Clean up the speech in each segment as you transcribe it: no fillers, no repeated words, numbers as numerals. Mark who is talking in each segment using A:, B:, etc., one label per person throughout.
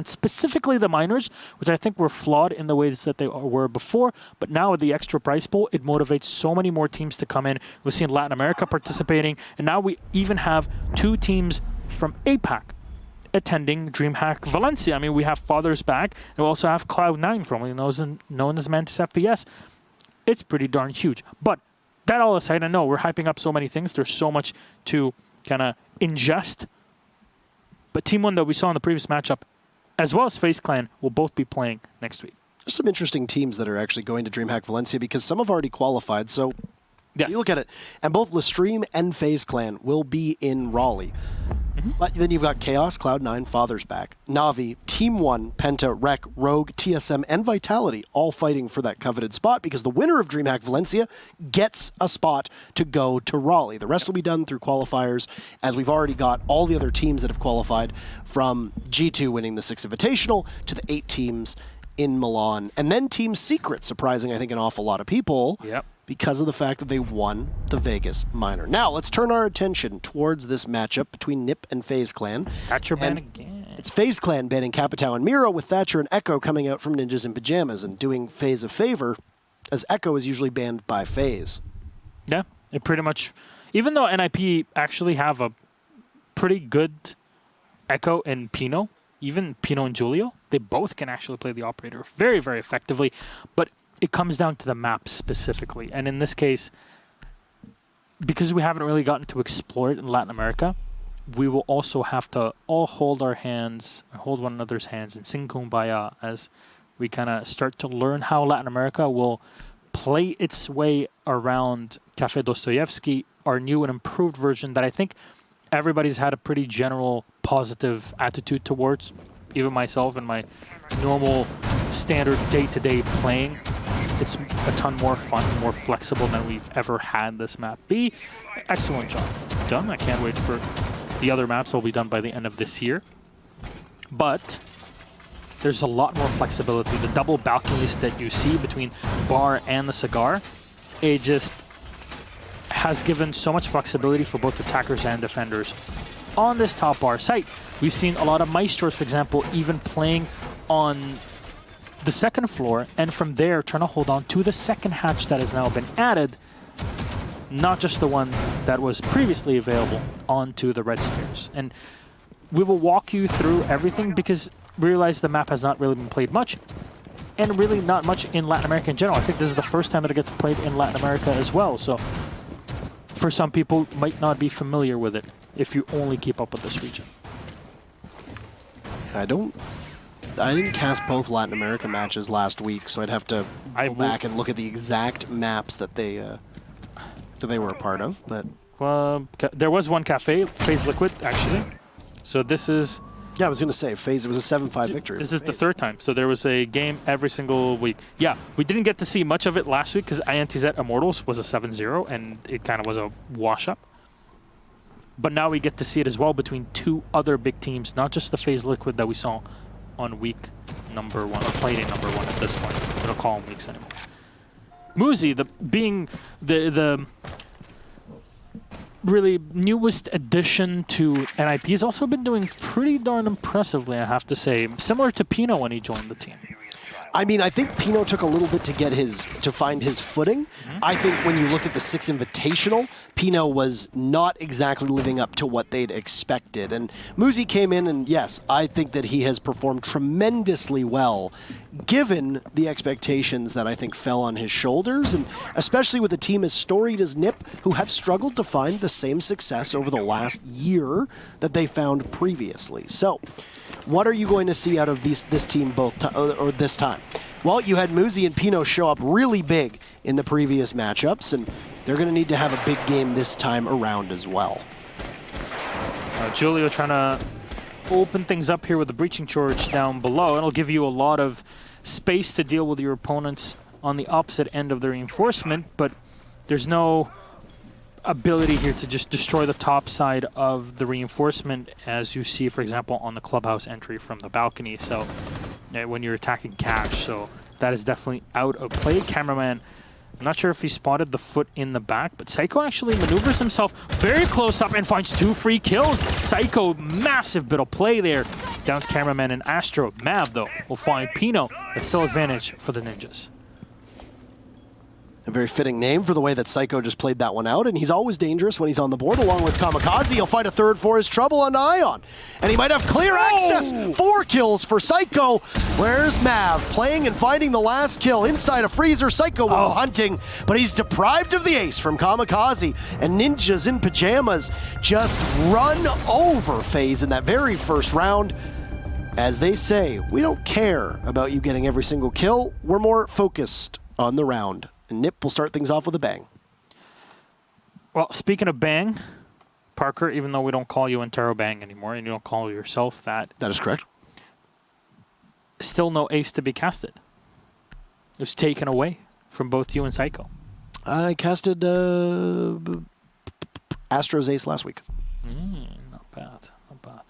A: specifically the minors, which I think were flawed in the ways that they were before. But now with the extra prize pool, it motivates so many more teams to come in. We've seen Latin America participating, and now we even have 2 teams from APAC attending DreamHack Valencia. I mean, we have Fathers back, and we also have Cloud9, formerly known as Mantis FPS. It's pretty darn huge. But that all aside, I know we're hyping up so many things. There's so much to kind of ingest. But Team 1 that we saw in the previous matchup, as well as FaZe Clan, will both be playing next week.
B: There's some interesting teams that are actually going to DreamHack Valencia because some have already qualified. So
A: yes.
B: You look at it, and both Lestream and FaZe Clan will be in Raleigh. But then you've got Chaos, Cloud9, Fathers back, Na'Vi, Team 1, Penta, Rec, Rogue, TSM, and Vitality all fighting for that coveted spot because the winner of DreamHack Valencia gets a spot to go to Raleigh. The rest will be done through qualifiers, as we've already got all the other teams that have qualified from G2 winning the 6 Invitational to the 8 teams in Milan. And then Team Secret, surprising, I think, an awful lot of people.
A: Yep.
B: Because of the fact that they won the Vegas Minor. Now, let's turn our attention towards this matchup between NiP and FaZe Clan.
A: Thatcher ban again.
B: It's FaZe Clan banning Capitao and Miro, with Thatcher and Echo coming out from Ninjas in Pyjamas and doing FaZe a favor, as Echo is usually banned by FaZe.
A: Yeah, it pretty much... Even though NIP actually have a pretty good Echo and Pino, even Pino and Julio, they both can actually play the operator very, very effectively. But it comes down to the map specifically. And in this case, because we haven't really gotten to explore it in Latin America, we will also have to all hold our hands, hold one another's hands and sing Kumbaya as we kind of start to learn how Latin America will play its way around Cafe Dostoyevsky, our new and improved version that I think everybody's had a pretty general positive attitude towards, even myself and my normal standard day-to-day playing. It's a ton more fun, more flexible than we've ever had this map be. Excellent job done. I can't wait for the other maps that will be done by the end of this year. But there's a lot more flexibility. The double balconies that you see between bar and the cigar, it just has given so much flexibility for both attackers and defenders. On this top bar site, we've seen a lot of Maestros, for example, even playing on the second floor, and from there trying to hold on to the second hatch that has now been added, not just the one that was previously available, onto the red stairs. And we will walk you through everything because we realize the map has not really been played much, and really not much in Latin America in general. I think this is the first time that it gets played in Latin America as well, so for some people might not be familiar with it if you only keep up with this region.
B: I didn't cast both Latin America matches last week, so I'd have to go back and look at the exact maps that they were a part of. But
A: there was one cafe, FaZe Liquid, actually. So this is...
B: Yeah, I was going to say, FaZe, it was a 7-5 victory.
A: This is the third time. So there was a game every single week. Yeah, we didn't get to see much of it last week because INTZ Immortals was a 7-0, and it kind of was a wash-up. But now we get to see it as well between 2 other big teams, not just the FaZe Liquid that we saw on week number 1, or playing number 1 at this point. We don't call them weeks anymore. Muzi, being the really newest addition to NIP, has also been doing pretty darn impressively, I have to say. Similar to Pino when he joined the team.
B: I mean, I think Pino took a little bit to find his footing. I think when you looked at the 6 Invitational, Pino was not exactly living up to what they'd expected. And Muzi came in, and yes, I think that he has performed tremendously well, given the expectations that I think fell on his shoulders, and especially with a team as storied as NiP, who have struggled to find the same success over the last year that they found previously. So, what are you going to see out of this team this time? Well, you had Muzi and Pino show up really big in the previous matchups, and they're going to need to have a big game this time around as well.
A: Julio trying to open things up here with the breaching charge down below. It'll give you a lot of space to deal with your opponents on the opposite end of the reinforcement, but there's no ability here to just destroy the top side of the reinforcement, as you see, for example, on the clubhouse entry from the balcony. So when you're attacking Cash, so that is definitely out of play. Cameraman, I'm not sure if he spotted the foot in the back, but Psycho actually maneuvers himself very close up and finds 2 free kills. Psycho, massive bit of play there. Downs Cameraman and Astro. Mav, though, will find Pino. But still advantage for the Ninjas.
B: A very fitting name for the way that Psycho just played that one out, and he's always dangerous when he's on the board, along with Kamikaze. He'll find a third for his trouble on Ion, and he might have clear access. 4 kills for Psycho. Where's Mav? Playing and finding the last kill inside a freezer. Psycho will go hunting, but he's deprived of the ace from Kamikaze, and Ninjas in Pyjamas just run over FaZe in that very first round. As they say, we don't care about you getting every single kill. We're more focused on the round. And Nip will start things off with a bang.
A: Well, speaking of bang, Parker, even though we don't call you Antero Bang anymore, and you don't call yourself that.
B: That is correct.
A: Still no ace to be casted. It was taken away from both you and Psycho.
B: I casted Astro's ace last week.
A: Not bad. Not bad.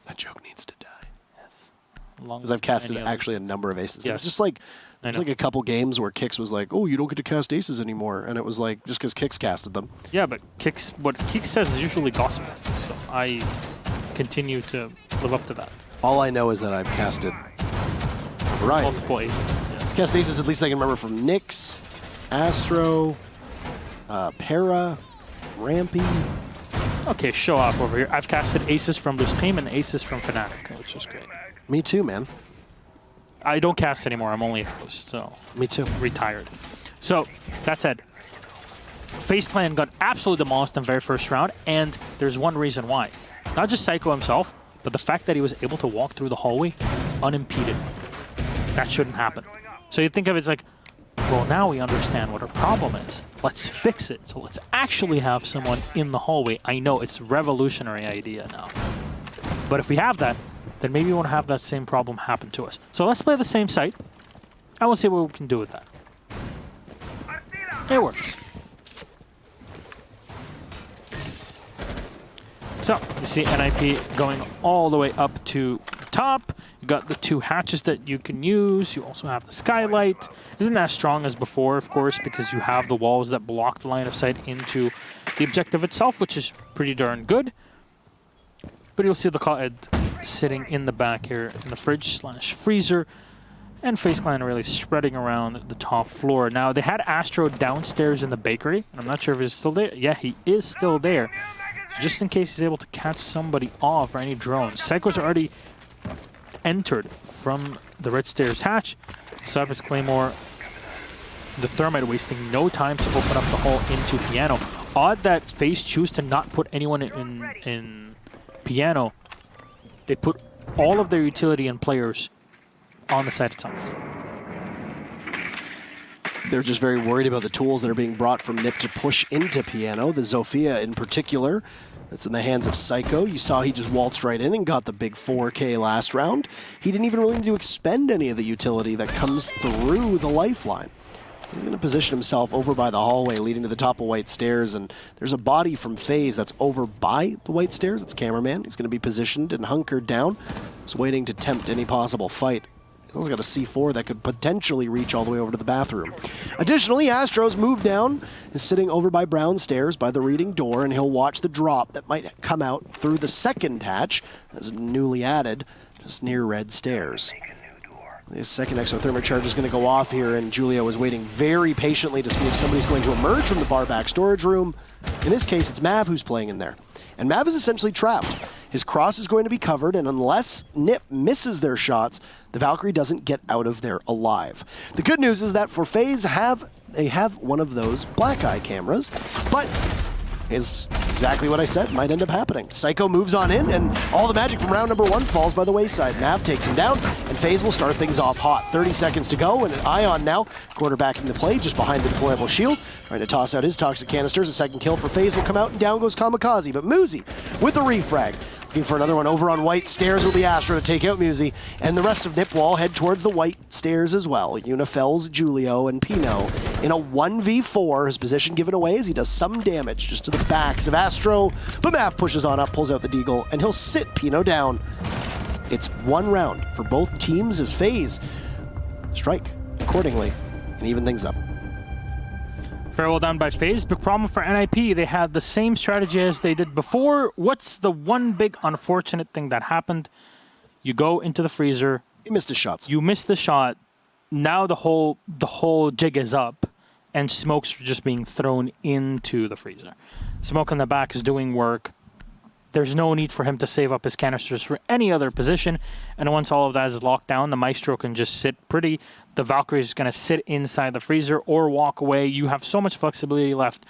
B: That joke needs to die.
A: Yes.
B: Because I've casted actually a number of aces.
A: Yes.
B: There's just like... There's like a couple games where Kix was like, oh, you don't get to cast aces anymore. And it was like, just because Kix casted them.
A: Yeah, but what Kix says is usually gospel. So I continue to live up to that.
B: All I know is that I've casted
A: multiple aces. Yes.
B: Cast aces, at least I can remember, from Nyx, Astro, Para, Rampy.
A: Okay, show off over here. I've casted aces from this team and aces from Fnatic, which is great.
B: Me too, man.
A: I don't cast anymore. I'm only a host, so...
B: Me too.
A: Retired. So, that said, FaZe Clan got absolutely demolished in the very first round, and there's one reason why. Not just Psycho himself, but the fact that he was able to walk through the hallway unimpeded. That shouldn't happen. So you think of it as like, well, now we understand what our problem is. Let's fix it. So let's actually have someone in the hallway. I know it's a revolutionary idea now. But if we have that, then maybe we won't have that same problem happen to us. So let's play the same site, and we'll see what we can do with that. It works. So, you see NIP going all the way up to the top. You got the 2 hatches that you can use. You also have the skylight. Isn't as strong as before, of course, because you have the walls that block the line of sight into the objective itself, which is pretty darn good. But you'll see the COD sitting in the back here in the fridge/freezer, and FaZe Clan really spreading around the top floor. Now, they had Astro downstairs in the bakery, and I'm not sure if he's still there. Yeah, he is still there. So just in case he's able to catch somebody off or any drones. Psycho's already entered from the red stairs hatch. Set up his Claymore. The Thermite wasting no time to open up the hole into Piano. Odd that FaZe choose to not put anyone in Piano. They put all of their utility and players on the site itself.
B: They're just very worried about the tools that are being brought from Nip to push into Piano. The Zofia in particular, that's in the hands of Psycho. You saw he just waltzed right in and got the big 4K last round. He didn't even really need to expend any of the utility that comes through the lifeline. He's going to position himself over by the hallway leading to the top of White Stairs, and there's a body from FaZe that's over by the White Stairs. It's Cameraman. He's going to be positioned and hunkered down. He's waiting to tempt any possible fight. He's also got a C4 that could potentially reach all the way over to the bathroom. Additionally, Astro's moved down, is sitting over by Brown Stairs by the reading door, and he'll watch the drop that might come out through the second hatch, as newly added, just near Red Stairs. The second exothermic charge is going to go off here, and Julio is waiting very patiently to see if somebody's going to emerge from the bar back storage room. In this case, it's Mav who's playing in there. And Mav is essentially trapped. His cross is going to be covered, and unless Nip misses their shots, the Valkyrie doesn't get out of there alive. The good news is that for FaZe, they have one of those black eye cameras, but is exactly what I said might end up happening. Psycho moves on in, and all the magic from round number 1 falls by the wayside. Nav takes him down, and FaZe will start things off hot. 30 seconds to go, and an Ion now quarterbacking the play just behind the deployable shield, trying to toss out his toxic canisters. A second kill for FaZe will come out, and down goes Kamikaze. But Muzi with the refrag. Looking for another one over on White Stairs will be Astro to take out Muzi, and the rest of Nip will all head towards the White Stairs as well. Unifells, Julio, and Pino in a 1v4. His position given away as he does some damage just to the backs of Astro, but Mav pushes on up, pulls out the Deagle, and he'll sit Pino down. It's 1 round for both teams as FaZe strike accordingly and even things up.
A: Very well done by FaZe. Big problem for NIP. They had the same strategy as they did before. What's the one big unfortunate thing that happened? You go into the freezer.
B: He missed his shots.
A: You miss the shot. Now the whole jig is up, and smokes are just being thrown into the freezer. Smoke in the back is doing work. There's no need for him to save up his canisters for any other position. And once all of that is locked down, the Maestro can just sit pretty. The Valkyrie is going to sit inside the freezer or walk away. You have so much flexibility left.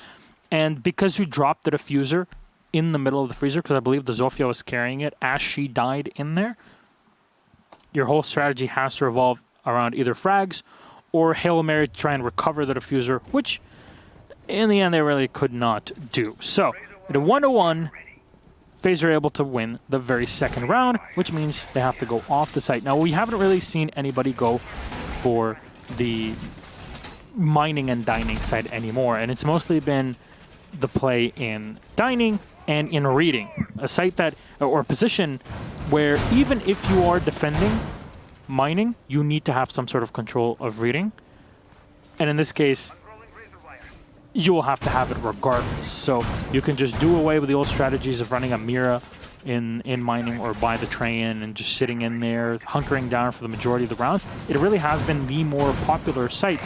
A: And because you dropped the diffuser in the middle of the freezer, because I believe the Zofia was carrying it as she died in there, your whole strategy has to revolve around either frags or Hail Mary to try and recover the diffuser, which in the end they really could not do. So, at a 1-1, FaZe are able to win the very second round, which means they have to go off the site. Now, we haven't really seen anybody go for the mining and dining side anymore, and it's mostly been the play in dining and in reading, a site that, or a position where even if you are defending mining, you need to have some sort of control of reading. And in this case, you will have to have it regardless. So you can just do away with the old strategies of running a Mira in mining or buy the train and just sitting in there, hunkering down for the majority of the rounds. It really has been the more popular site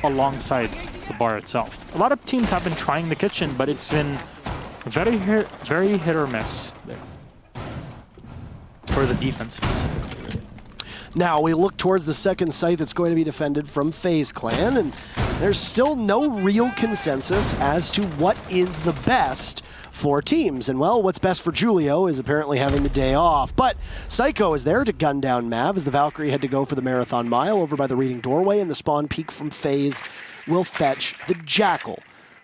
A: alongside the bar itself. A lot of teams have been trying the kitchen, but it's been very hit or miss there. For the defense specifically.
B: Now we look towards the second site that's going to be defended from FaZe Clan, and there's still no real consensus as to what is the best for teams. And well, what's best for Julio is apparently having the day off. But Psycho is there to gun down Mav as the Valkyrie had to go for the Marathon Mile over by the reading doorway, and the spawn peak from FaZe will fetch the Jackal.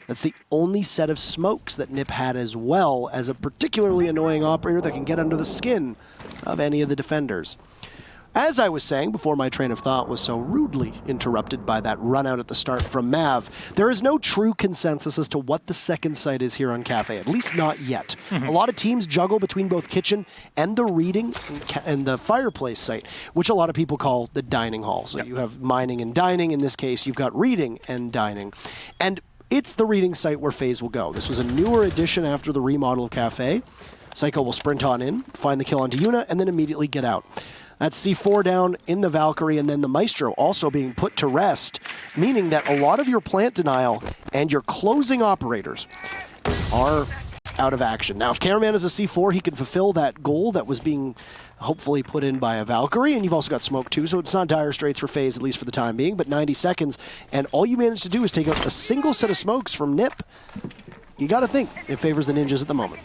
B: That's the only set of smokes that Nip had, as well as a particularly annoying operator that can get under the skin of any of the defenders. As I was saying before my train of thought was so rudely interrupted by that run out at the start from Mav, there is no true consensus as to what the second site is here on Cafe, at least not yet. A lot of teams juggle between both kitchen and the reading and the fireplace site, which a lot of people call the dining hall. So you have mining and dining. In this case, you've got reading and dining. And it's the reading site where FaZe will go. This was a newer addition after the remodel of Cafe. Psycho will sprint on in, find the kill onto Yuna, and then immediately get out. That's C4 down in the Valkyrie, and then the Maestro also being put to rest, meaning that a lot of your plant denial and your closing operators are out of action. Now, if Cameraman is a C4, he can fulfill that goal that was being hopefully put in by a Valkyrie, and you've also got smoke too, so it's not dire straits for FaZe, at least for the time being, but 90 seconds, and all you managed to do is take out a single set of smokes from Nip. You got to think it favors the Ninjas at the moment.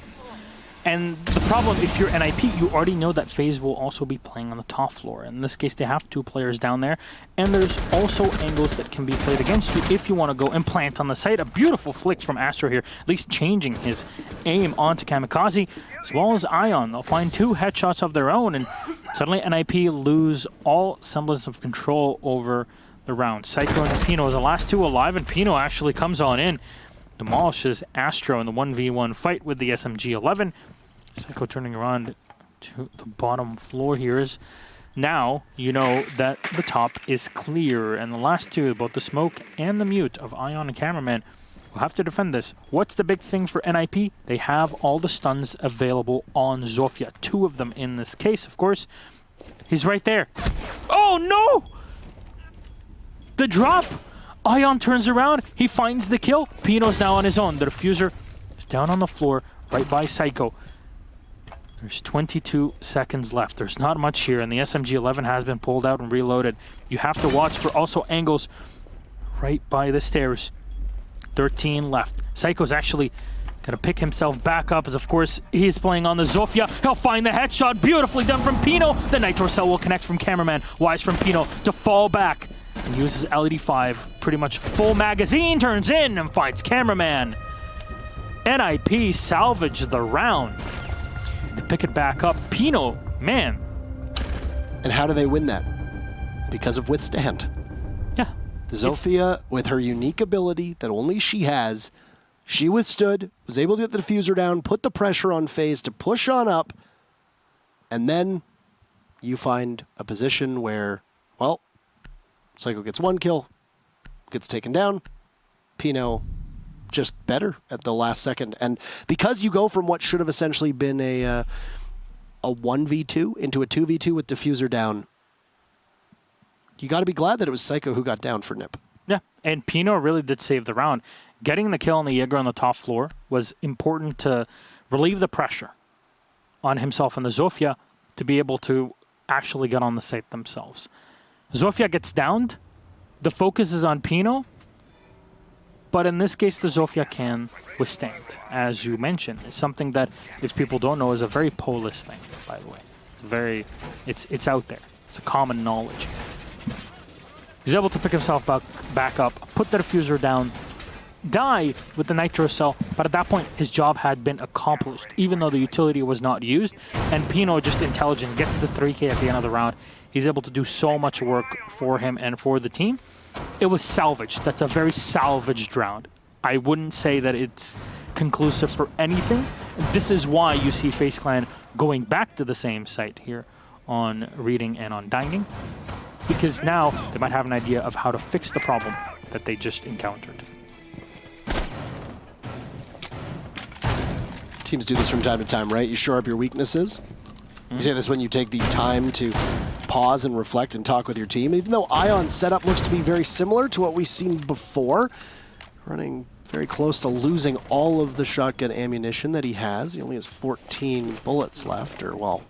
A: And the problem, if you're NIP, you already know that FaZe will also be playing on the top floor. In this case, they have 2 players down there, and there's also angles that can be played against you if you want to go and plant on the site. A beautiful flick from Astro here, at least changing his aim onto Kamikaze, as well as Ion. They'll find 2 headshots of their own, and suddenly NIP lose all semblance of control over the round. Psycho and Pino are the last 2 alive, and Pino actually comes on in, demolishes Astro in the 1v1 fight with the SMG-11. Psycho turning around to the bottom floor here is now you know that the top is clear, and the last 2, both the smoke and the mute of Ion and Cameraman, will have to defend this. What's the big thing for NIP? They have all the stuns available on Zofia. 2 of them in this case, of course. He's right there. Oh no! The drop! Ion turns around, he finds the kill. Pino's now on his own. The diffuser is down on the floor, right by Psycho. There's 22 seconds left. There's not much here, and the SMG-11 has been pulled out and reloaded. You have to watch for also angles right by the stairs. 13 left. Psycho's actually going to pick himself back up as, of course, he's playing on the Zofia. He'll find the headshot. Beautifully done from Pino. The Nitro Cell will connect from Cameraman. Wise from Pino to fall back and uses LED5. Pretty much full magazine. Turns in and finds Cameraman. NIP salvage the round. They pick it back up. Pino, man.
B: And how do they win that? Because of Withstand.
A: Yeah.
B: The Zofia, with her unique ability that only she has, she withstood, was able to get the diffuser down, put the pressure on FaZe to push on up, and then you find a position where, well, Psycho gets 1 kill, gets taken down, Pino just better at the last second. And because you go from what should have essentially been a a 1v2 into a 2v2 with diffuser down, you got to be glad that it was Psycho who got down for Nip.
A: Yeah, and Pino really did save the round. Getting the kill on the Jaeger on the top floor was important to relieve the pressure on himself and the Zofia to be able to actually get on the site themselves. Zofia gets downed. The focus is on Pino. But in this case, the Zofia can withstand, as you mentioned. It's something that, if people don't know, is a very Polish thing, by the way. It's out there. It's a common knowledge. He's able to pick himself back up, put the diffuser down, die with the nitro cell, but at that point, his job had been accomplished, even though the utility was not used. And Pino, just intelligent, gets the 3K at the end of the round. He's able to do so much work for him and for the team. It was salvaged. That's a very salvaged round. I wouldn't say that it's conclusive for anything. This is why you see FaZe Clan going back to the same site here on Reading and on Dining, because now they might have an idea of how to fix the problem that they just encountered.
B: Teams do this from time to time, right? You shore up your weaknesses. You say this when you take the time to pause and reflect and talk with your team. Even though Ion's setup looks to be very similar to what we've seen before, running very close to losing all of the shotgun ammunition that he has. He only has 14 bullets left, or well,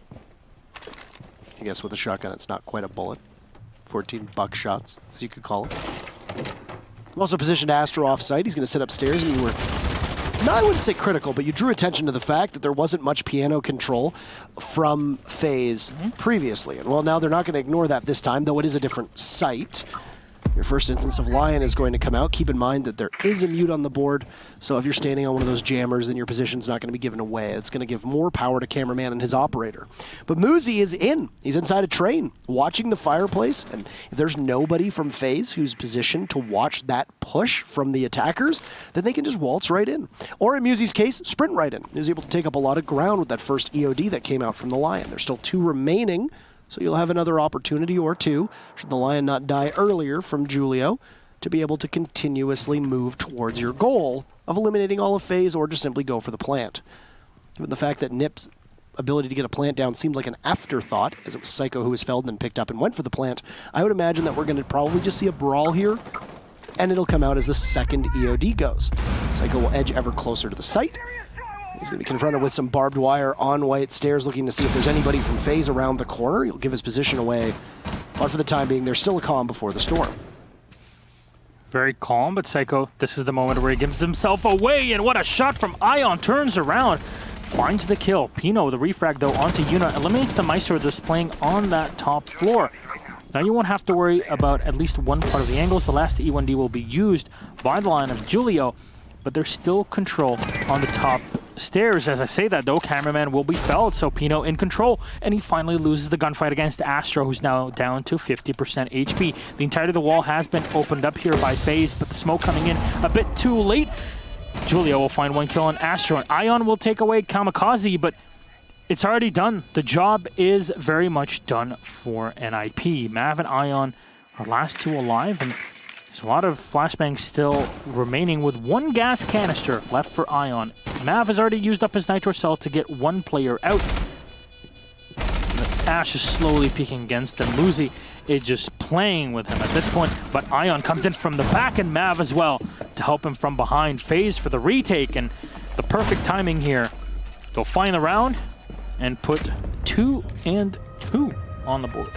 B: I guess with a shotgun it's not quite a bullet. 14 buckshots, as you could call it. We've also positioned Astro off-site. He's going to sit upstairs, and you were, no, I wouldn't say critical, but you drew attention to the fact that there wasn't much piano control from FaZe previously. And well, now they're not going to ignore that this time, though it is a different site. Your first instance of Lion is going to come out. Keep in mind that there is a mute on the board, so if you're standing on one of those jammers, then your position's not going to be given away. It's going to give more power to cameraman and his operator. But Muzi is in. He's inside a train, watching the fireplace, and if there's nobody from FaZe who's positioned to watch that push from the attackers, then they can just waltz right in. Or in Muzi's case, sprint right in. He was able to take up a lot of ground with that first EOD that came out from the Lion. There's still 2 remaining, so you'll have another opportunity or 2, should the Lion not die earlier from Julio, to be able to continuously move towards your goal of eliminating all of FaZe or just simply go for the plant. Given the fact that Nip's ability to get a plant down seemed like an afterthought, as it was Psycho who was felled and picked up and went for the plant, I would imagine that we're going to probably just see a brawl here, and it'll come out as the second EOD goes. Psycho will edge ever closer to the site. He's going to be confronted with some barbed wire on white stairs, looking to see if there's anybody from FaZe around the corner. He'll give his position away, but for the time being, there's still a calm before the storm.
A: Very calm, but Psycho, this is the moment where he gives himself away, and what a shot from Ion. Turns around, finds the kill. Pino, the refrag though, onto Yuna, eliminates the Maestro just playing on that top floor. Now you won't have to worry about at least one part of the angles. The last E1D will be used by the line of Julio, but there's still control on the top stairs. As I say that though, cameraman will be felled, so Pino in control, and he finally loses the gunfight against Astro, who's now down to 50% HP. The entirety of the wall has been opened up here by FaZe, but the smoke coming in a bit too late. Julio will find 1 kill on Astro, and Ion will take away Kamikaze, but it's already done. The job is very much done for NIP. Mav and Ion are last 2 alive, and there's a lot of flashbangs still remaining with 1 gas canister left for Ion. Mav has already used up his nitro cell to get 1 player out. The Ash is slowly peeking against him. Muzi is just playing with him at this point, but Ion comes in from the back, and Mav as well to help him from behind. FaZe for the retake, and the perfect timing here. They'll find the round and put 2 and 2 on the board.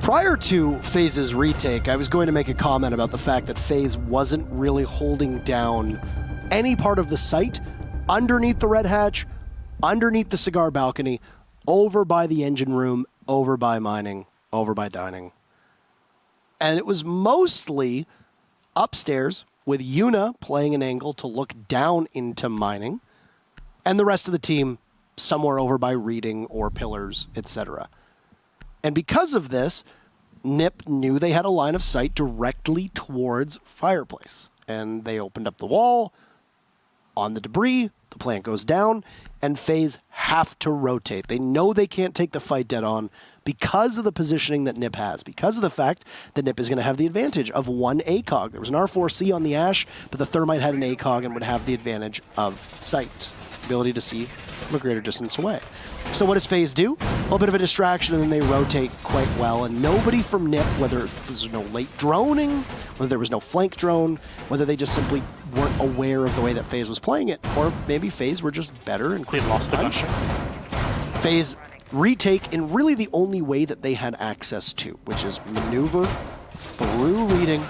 B: Prior to FaZe's retake, I was going to make a comment about the fact that FaZe wasn't really holding down any part of the site underneath the red hatch, underneath the cigar balcony, over by the engine room, over by mining, over by dining. And it was mostly upstairs with Yuna playing an angle to look down into mining, and the rest of the team somewhere over by reading or pillars, etc. And because of this, Nip knew they had a line of sight directly towards Fireplace. And they opened up the wall on the debris, the plant goes down, and FaZe have to rotate. They know they can't take the fight dead on because of the positioning that Nip has, because of the fact that Nip is going to have the advantage of 1 ACOG. There was an R4C on the Ash, but the Thermite had an ACOG and would have the advantage of sight. ability to see from a greater distance away. So what does FaZe do? A little bit of a distraction, and then they rotate quite well. And nobody from NIP, whether there's no late droning, whether there was no flank drone, whether they just simply weren't aware of the way that FaZe was playing it, or maybe FaZe were just better and
A: They lost the punch.
B: FaZe retake in really the only way that they had access to, which is maneuver through reading,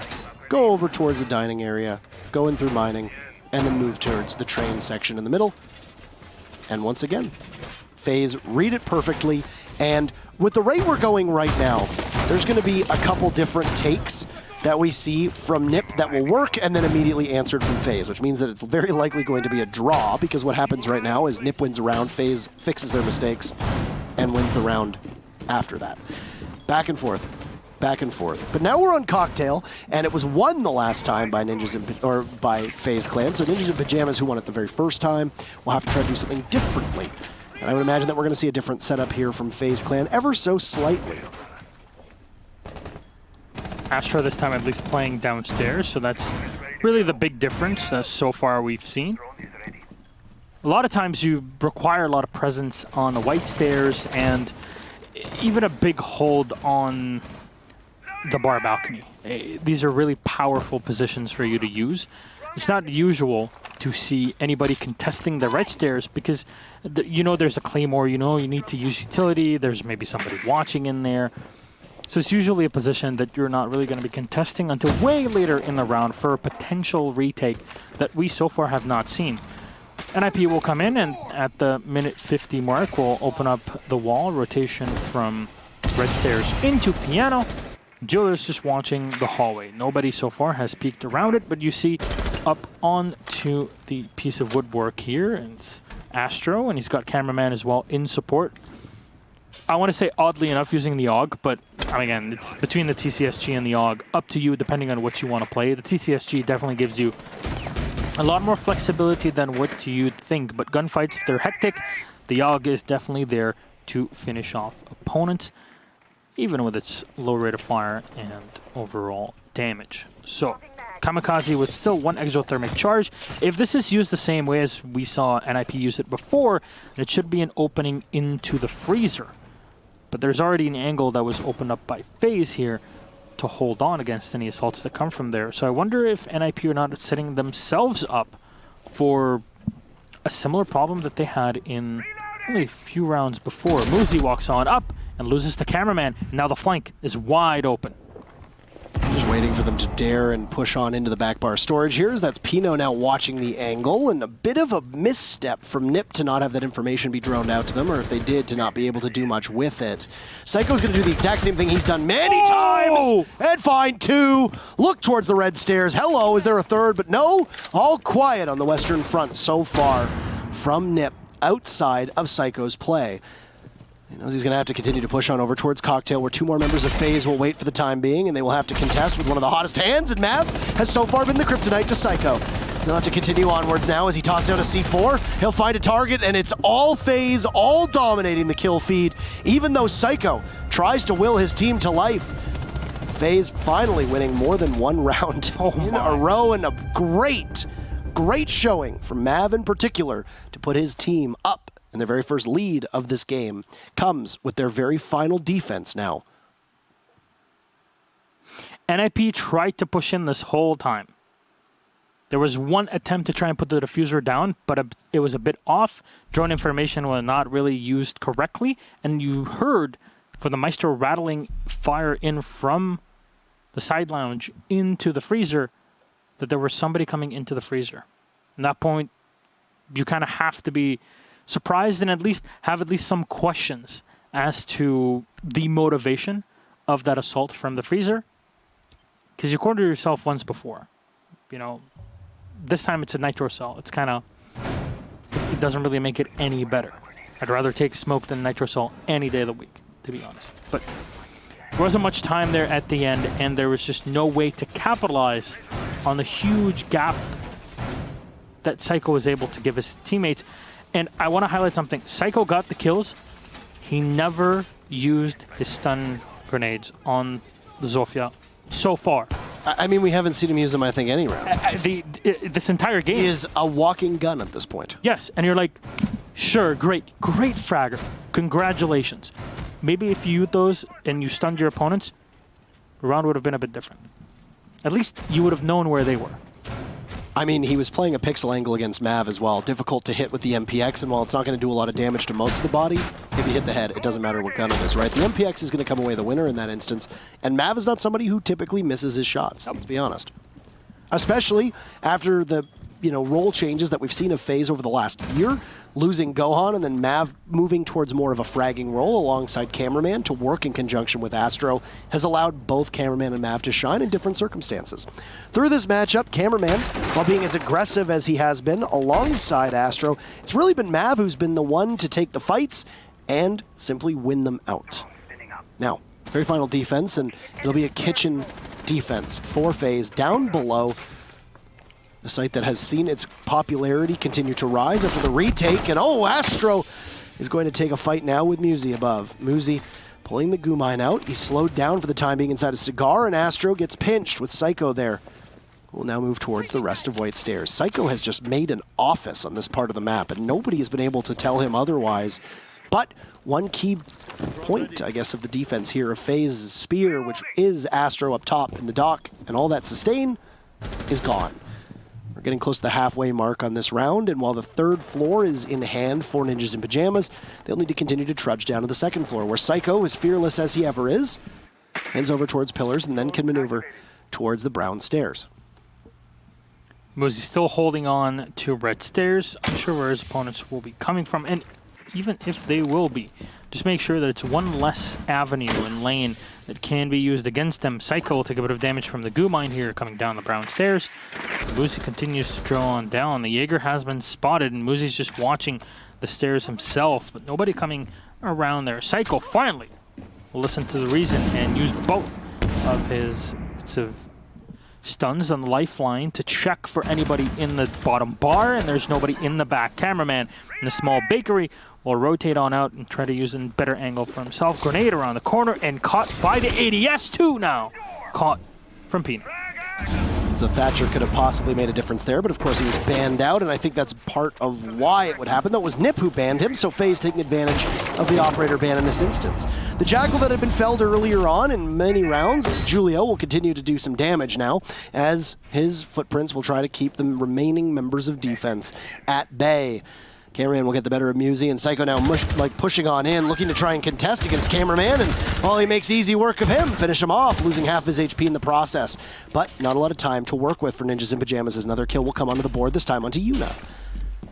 B: go over towards the dining area, go in through mining, and then move towards the train section in the middle. And once again, FaZe read it perfectly, and with the rate we're going right now, there's going to be a couple different takes that we see from NIP that will work and then immediately answered from FaZe, which means that it's very likely going to be a draw, because what happens right now is NIP wins a round, FaZe fixes their mistakes, and wins the round after that. Back and forth. Back and forth. But now we're on Cocktail, and it was won the last time by by FaZe Clan. So Ninjas in Pyjamas, who won it the very first time, will have to try to do something differently. And I would imagine that we're going to see a different setup here from FaZe Clan, ever so slightly.
A: Astro this time at least playing downstairs, so that's really the big difference so far we've seen. A lot of times you require a lot of presence on the white stairs and even a big hold on the bar balcony. These are really powerful positions for you to use. It's not usual to see anybody contesting the red stairs because you know there's a claymore, you know you need to use utility, there's maybe somebody watching in there. So it's usually a position that you're not really going to be contesting until way later in the round for a potential retake that we so far have not seen. NIP will come in, and at the minute 50 mark, we'll open up the wall, rotation from red stairs into piano. Julia's just watching the hallway. Nobody so far has peeked around it, but you see up onto the piece of woodwork here, and it's Astro, and he's got cameraman as well in support. I want to say oddly enough using the AUG, but again, it's between the TCSG and the AUG. Up to you depending on what you want to play. The TCSG definitely gives you a lot more flexibility than what you'd think, but gunfights, if they're hectic, the AUG is definitely there to finish off opponents, even with its low rate of fire and overall damage. So, Kamikaze with still one exothermic charge. If this is used the same way as we saw NIP use it before, it should be an opening into the freezer. But there's already an angle that was opened up by FaZe here to hold on against any assaults that come from there. So I wonder if NIP are not setting themselves up for a similar problem that they had in only a few rounds before. Muzi walks on up and loses the cameraman. Now the flank is wide open.
B: Just waiting for them to dare and push on into the back bar storage here. That's Pino now watching the angle, and a bit of a misstep from NIP to not have that information be droned out to them, or if they did, to not be able to do much with it. Psycho's going to do the exact same thing he's done many times, and find two. Look towards the red stairs. Hello, is there a third? But no, all quiet on the western front so far from NIP outside of Psycho's play. He knows he's going to have to continue to push on over towards Cocktail, where two more members of FaZe will wait for the time being, and they will have to contest with one of the hottest hands, and Mav has so far been the kryptonite to Psycho. He'll have to continue onwards now as he tosses out a C4. He'll find a target, and it's all FaZe, all dominating the kill feed, even though Psycho tries to will his team to life. FaZe finally winning more than one round in a row, and a great showing from Mav in particular to put his team up. And their very first lead of this game comes with their very final defense now.
A: NIP tried to push in this whole time. There was one attempt to try and put the diffuser down, but it was a bit off. Drone information was not really used correctly, and you heard for the Maestro rattling fire in from the side lounge into the freezer that there was somebody coming into the freezer. At that point, you kind of have to be surprised and at least have some questions as to the motivation of that assault from the freezer. Because you cornered yourself once before. You know, this time it's a nitro cell. It's kind of, it doesn't really make it any better. I'd rather take smoke than nitro cell any day of the week, to be honest. But there wasn't much time there at the end, and there was just no way to capitalize on the huge gap that Psycho was able to give his teammates. And I want to highlight something. Psycho got the kills. He never used his stun grenades on the Zofia so far.
B: I mean, we haven't seen him use them, I think, any round.
A: This entire game
B: He is a walking gun at this point.
A: Yes, and you're like, sure, great fragger. Congratulations. Maybe if you used those and you stunned your opponents, the round would have been a bit different. At least you would have known where they were.
B: I mean, he was playing a pixel angle against Mav as well. Difficult to hit with the MPX, and while it's not going to do a lot of damage to most of the body, if you hit the head, it doesn't matter what gun it is, right? The MPX is going to come away the winner in that instance, and Mav is not somebody who typically misses his shots, let's be honest. Especially after the role changes that we've seen of FaZe over the last year, losing Gohan and then Mav moving towards more of a fragging role alongside Cameraman to work in conjunction with Astro has allowed both Cameraman and Mav to shine in different circumstances. Through this matchup, Cameraman, while being as aggressive as he has been alongside Astro, it's really been Mav who's been the one to take the fights and simply win them out. Now, very final defense, and it'll be a kitchen defense for FaZe down below. The site that has seen its popularity continue to rise after the retake. And Astro is going to take a fight now with Muzi above. Muzi pulling the goo mine out. He's slowed down for the time being inside a cigar, and Astro gets pinched with Psycho there. We'll now move towards the rest of White Stairs. Psycho has just made an office on this part of the map, and nobody has been able to tell him otherwise. But one key point, I guess, of the defense here of FaZe's spear, which is Astro up top in the dock, and all that sustain is gone. We're getting close to the halfway mark on this round, and while the third floor is in hand for Ninjas in Pyjamas, they'll need to continue to trudge down to the second floor, where Psycho, as fearless as he ever is, heads over towards pillars and then can maneuver towards the brown stairs.
A: Muzi's still holding on to red stairs. I'm sure where his opponents will be coming from, and even if they will be, just make sure that it's one less avenue and lane that can be used against them. Psycho will take a bit of damage from the goo mine here coming down the brown stairs. Muzi continues to draw on down. The Jaeger has been spotted, and Muzi's just watching the stairs himself, but nobody coming around there. Psycho finally will listen to the reason and use both of his stuns on the lifeline to check for anybody in the bottom bar, and there's nobody in the back. Cameraman in a small bakery will rotate on out and try to use a better angle for himself. Grenade around the corner and caught by the ADS too now. Caught from Pino.
B: So Thatcher could have possibly made a difference there, but of course he was banned out, and I think that's part of why it would happen. Though it was Nip who banned him, so FaZe taking advantage of the operator ban in this instance. The Jackal that had been felled earlier on in many rounds, Julio will continue to do some damage now, as his footprints will try to keep the remaining members of defense at bay. Cameraman will get the better of Muzi, and Psycho now pushing on in, looking to try and contest against Cameraman, and he makes easy work of him, finish him off, losing half his HP in the process. But not a lot of time to work with for Ninjas in Pyjamas, as another kill will come onto the board, this time onto Yuna.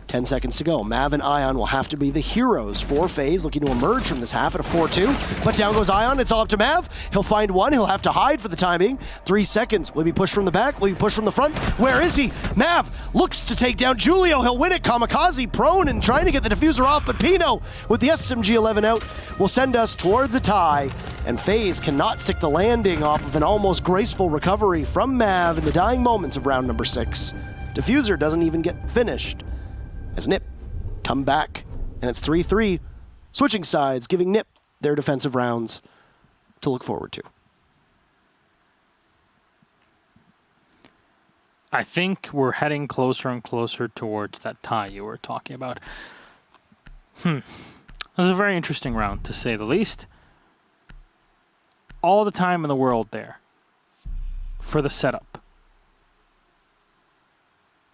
B: 10 seconds to go. Mav and Ion will have to be the heroes for FaZe, looking to emerge from this half at a 4-2. But down goes Ion. It's all up to Mav. He'll find one. He'll have to hide for the time being. 3 seconds. Will he be pushed from the back? Will he be pushed from the front? Where is he? Mav looks to take down Julio. He'll win it. Kamikaze prone and trying to get the diffuser off, but Pino with the SMG-11 out will send us towards a tie. And FaZe cannot stick the landing off of an almost graceful recovery from Mav in the dying moments of round number 6. Diffuser doesn't even get finished, as Nip come back, and it's 3-3, switching sides, giving Nip their defensive rounds to look forward to.
A: I think we're heading closer and closer towards that tie you were talking about. It was a very interesting round, to say the least. All the time in the world there for the setup.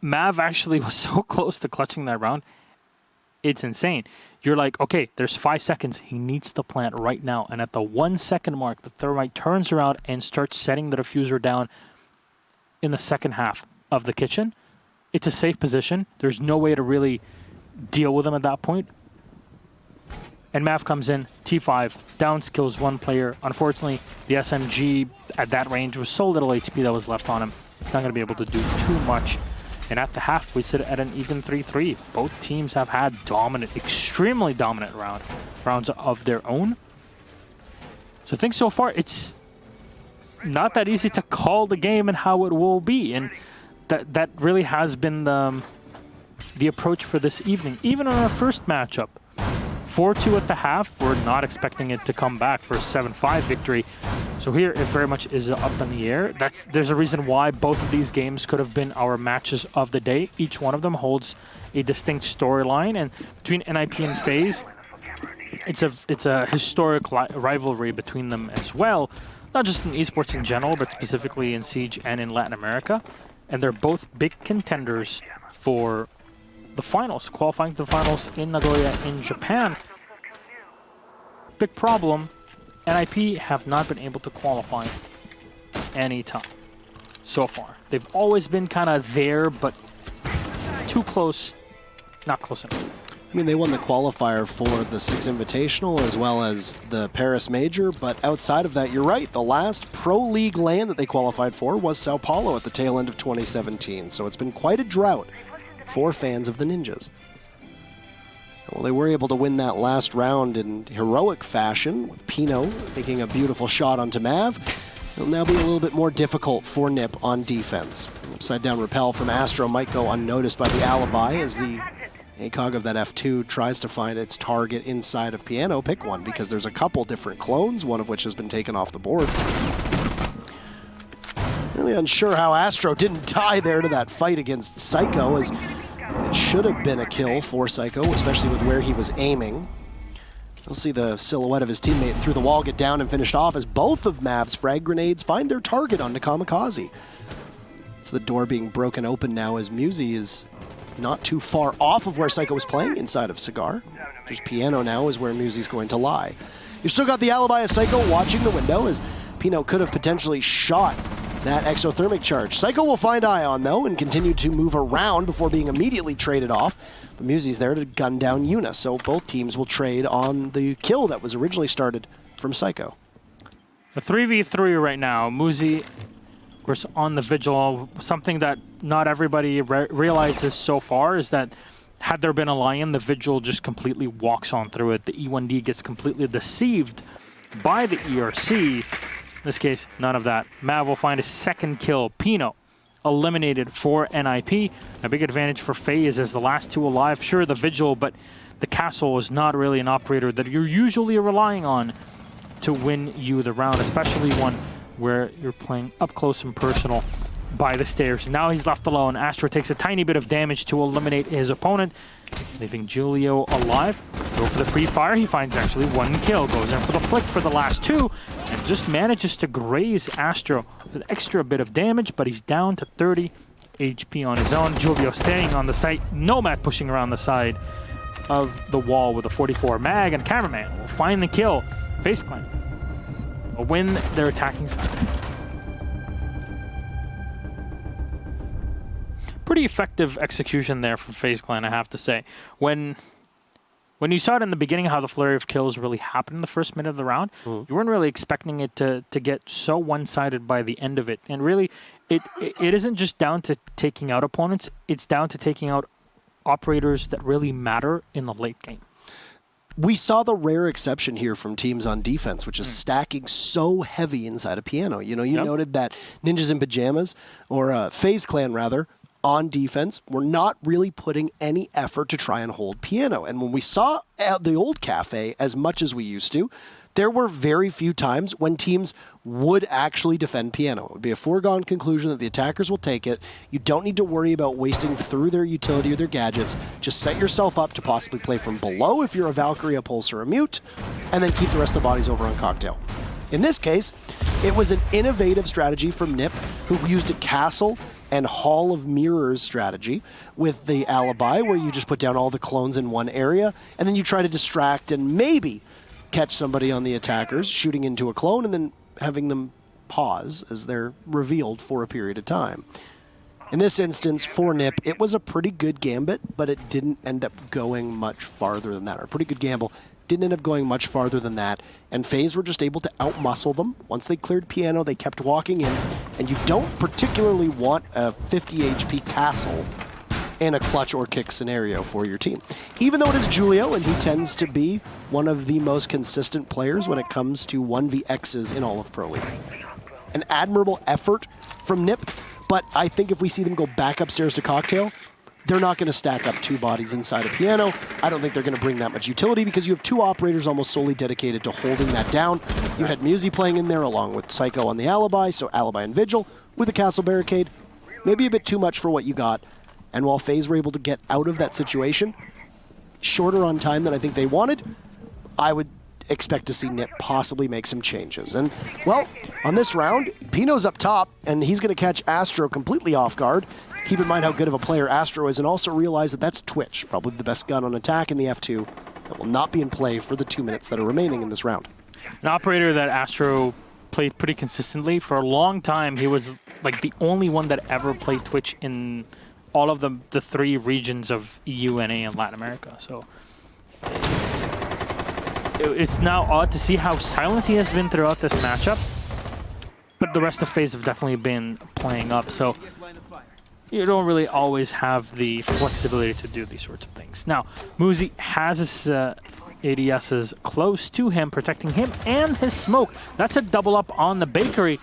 A: Mav actually was so close to clutching that round. It's insane. You're like, okay, there's 5 seconds. He needs to plant right now. And at the 1 second mark, the Thermite turns around and starts setting the diffuser down in the second half of the kitchen. It's a safe position. There's no way to really deal with him at that point. And Mav comes in, T5, down kills one player. Unfortunately, the SMG at that range was so little HP that was left on him. He's not going to be able to do too much. And at the half, we sit at an even 3-3. Both teams have had dominant, extremely dominant rounds of their own. So I think so far it's not that easy to call the game and how it will be. And that really has been the approach for this evening. Even on our first matchup, 4-2 at the half. We're not expecting it to come back for a 7-5 victory. So here, it very much is up in the air. There's a reason why both of these games could have been our matches of the day. Each one of them holds a distinct storyline, and between NIP and FaZe, it's a historic rivalry between them as well. Not just in esports in general, but specifically in Siege and in Latin America. And they're both big contenders for the finals, qualifying to the finals in Nagoya in Japan. Big problem, NIP have not been able to qualify any time so far. They've always been kind of there, but too close, not close enough.
B: I mean, they won the qualifier for the Six Invitational as well as the Paris Major, but outside of that, you're right. The last Pro League LAN that they qualified for was Sao Paulo at the tail end of 2017, so it's been quite a drought for fans of the Ninjas. Well, they were able to win that last round in heroic fashion, with Pino making a beautiful shot onto Mav. It'll now be a little bit more difficult for NIP on defense. Upside down rappel from Astro might go unnoticed by the Alibi as the ACOG of that F2 tries to find its target inside of Piano. Pick one, because there's a couple different clones, one of which has been taken off the board. Really unsure how Astro didn't die there to that fight against Psycho, as it should have been a kill for Psycho, especially with where he was aiming. You'll see the silhouette of his teammate through the wall get down and finished off as both of Mav's frag grenades find their target onto Kamikaze. It's the door being broken open now as Musi is not too far off of where Psycho was playing inside of Cigar. There's Piano now is where Musi's going to lie. You still got the Alibi of Psycho watching the window as Pino could have potentially shot that exothermic charge. Psycho will find Ion though and continue to move around before being immediately traded off. But Musi's there to gun down Yuna, so both teams will trade on the kill that was originally started from Psycho.
A: A 3v3 right now. Musi, of course, on the Vigil. Something that not everybody realizes so far is that had there been a Lion, the Vigil just completely walks on through it. The E1D gets completely deceived by the ERC. In this case, none of that. Mav will find a second kill. Pino eliminated for NIP. A big advantage for FaZe as the last two alive. Sure, the Vigil, but the Castle is not really an operator that you're usually relying on to win you the round, especially one where you're playing up close and personal by the stairs. Now he's left alone. Astro takes a tiny bit of damage to eliminate his opponent, leaving Julio alive. Go for the pre-fire. He finds actually one kill. Goes in for the flick for the last two, and just manages to graze Astro with an extra bit of damage, but he's down to 30 HP on his own. Julio staying on the site. Nomad pushing around the side of the wall with a 44 mag, and Cameraman will find the kill. FaZe Clan will win their attacking side. Pretty effective execution there from FaZe Clan, I have to say. When you saw it in the beginning how the flurry of kills really happened in the first minute of the round, you weren't really expecting it to get so one-sided by the end of it. And really, it isn't just down to taking out opponents, it's down to taking out operators that really matter in the late game.
B: We saw the rare exception here from teams on defense, which is stacking so heavy inside a Piano. You know, you noted that Ninjas in Pyjamas, or FaZe Clan rather, on defense, we're not really putting any effort to try and hold Piano. And when we saw at the old cafe as much as we used to, there were very few times when teams would actually defend Piano. It would be a foregone conclusion that the attackers will take it. You don't need to worry about wasting through their utility or their gadgets. Just set yourself up to possibly play from below if you're a Valkyrie, a Pulse, or a Mute, and then keep the rest of the bodies over on Cocktail. In this case, it was an innovative strategy from NIP, who used a castle and Hall of Mirrors strategy with the Alibi, where you just put down all the clones in one area, and then you try to distract and maybe catch somebody on the attackers, shooting into a clone, and then having them pause as they're revealed for a period of time. In this instance, for NIP, it was a pretty good gambit, but it didn't end up going much farther than that. Or a pretty good gamble. Didn't end up going much farther than that, and FaZe were just able to outmuscle them. Once they cleared Piano, they kept walking in, and you don't particularly want a 50 HP castle in a clutch or kick scenario for your team. Even though it is Julio, and he tends to be one of the most consistent players when it comes to 1vXs in all of Pro League. An admirable effort from NIP, but I think if we see them go back upstairs to Cocktail, they're not going to stack up 2 bodies inside a piano. I don't think they're going to bring that much utility because you have 2 operators almost solely dedicated to holding that down. You had Musi playing in there along with Psycho on the Alibi, so Alibi and Vigil with the Castle Barricade. Maybe a bit too much for what you got. And while FaZe were able to get out of that situation, shorter on time than I think they wanted, I would expect to see Nip possibly make some changes. And, well, on this round, Pino's up top, and he's going to catch Astro completely off guard. Keep in mind how good of a player Astro is, and also realize that that's Twitch, probably the best gun on attack in the F2, that will not be in play for the 2 minutes that are remaining in this round.
A: An operator that Astro played pretty consistently. For a long time, he was like the only one that ever played Twitch in all of the 3 regions of EU, NA, and Latin America. So it's now odd to see how silent he has been throughout this matchup. But the rest of FaZe have definitely been playing up. So you don't really always have the flexibility to do these sorts of things. Now, Musi has his ADSs close to him, protecting him and his smoke. That's a double up on the bakery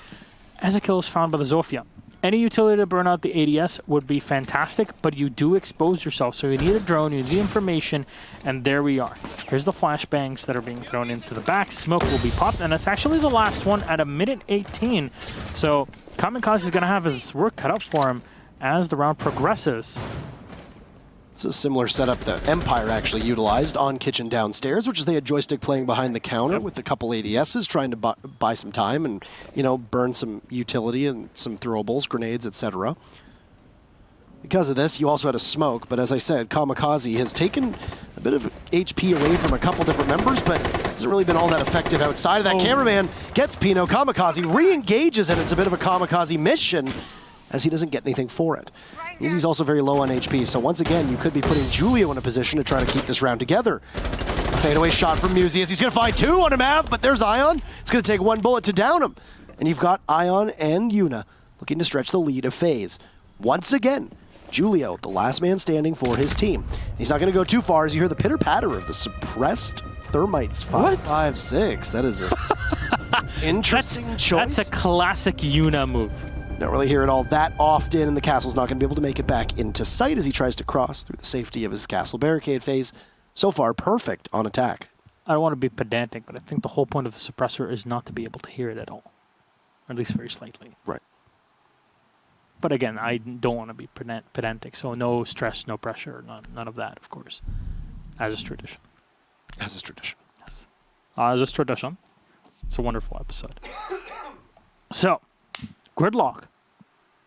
A: as a kill is found by the Zofia. Any utility to burn out the ADS would be fantastic, but you do expose yourself. So you need a drone, you need information, and there we are. Here's the flashbangs that are being thrown into the back. Smoke will be popped, and it's actually the last one at a minute 18. So Kamikaze is going to have his work cut out for him as the round progresses.
B: It's a similar setup that Empire actually utilized on Kitchen downstairs, which is they had Joystick playing behind the counter with a couple ADSs trying to buy some time and, you know, burn some utility and some throwables, grenades, etc. Because of this, you also had a smoke, but as I said, Kamikaze has taken a bit of HP away from a couple different members, but hasn't really been all that effective outside of that. Cameraman gets Pino, Kamikaze re-engages, and it's a bit of a Kamikaze mission as he doesn't get anything for it. He's also very low on HP, so once again, you could be putting Julio in a position to try to keep this round together. A fadeaway shot from Musi as he's going to find 2 on him, but there's Ion. It's going to take 1 bullet to down him. And you've got Ion and Yuna looking to stretch the lead of FaZe. Once again, Julio, the last man standing for his team. He's not going to go too far as you hear the pitter-patter of the suppressed thermites. 5.56. That is an interesting choice.
A: That's a classic Yuna move.
B: Don't really hear it all that often, and the castle's not going to be able to make it back into sight as he tries to cross through the safety of his castle barricade phase. So far, perfect on attack.
A: I don't want to be pedantic, but I think the whole point of the suppressor is not to be able to hear it at all. Or at least very slightly.
B: Right.
A: But again, I don't want to be pedantic, so no stress, no pressure, none of that, of course. As is tradition.
B: As is tradition.
A: Yes. As is tradition. It's a wonderful episode. So, Gridlock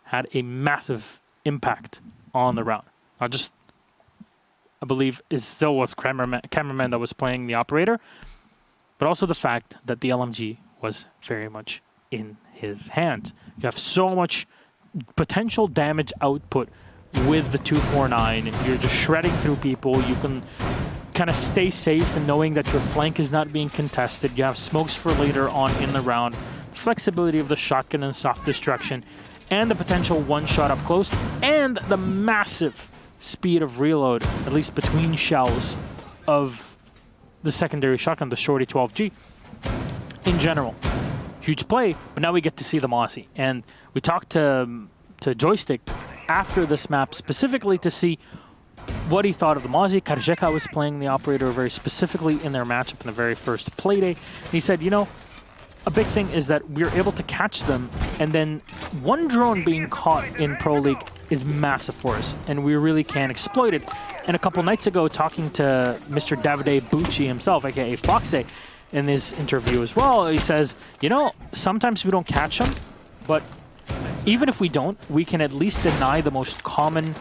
A: had a massive impact on the round. Not just, I believe, it still was cameraman that was playing the operator, but also the fact that the LMG was very much in his hands. You have so much potential damage output with the 249, and you're just shredding through people. You can kind of stay safe and knowing that your flank is not being contested. You have smokes for later on in the round. Flexibility of the shotgun and soft destruction, and the potential one-shot up close, and the massive speed of reload, at least between shells, of the secondary shotgun, the Shorty 12G. In general, huge play, but now we get to see the Mossy. And we talked to Joystick after this map specifically to see what he thought of the Mossy. Karjeka was playing the operator very specifically in their matchup in the very first playday. And he said, you know, a big thing is that we're able to catch them, and then one drone being caught in Pro League is massive for us, and we really can exploit it. And a couple nights ago, talking to Mr. Davide Bucci himself, aka FaZe, in his interview as well, he says, you know, sometimes we don't catch them, but even if we don't, we can at least deny the most common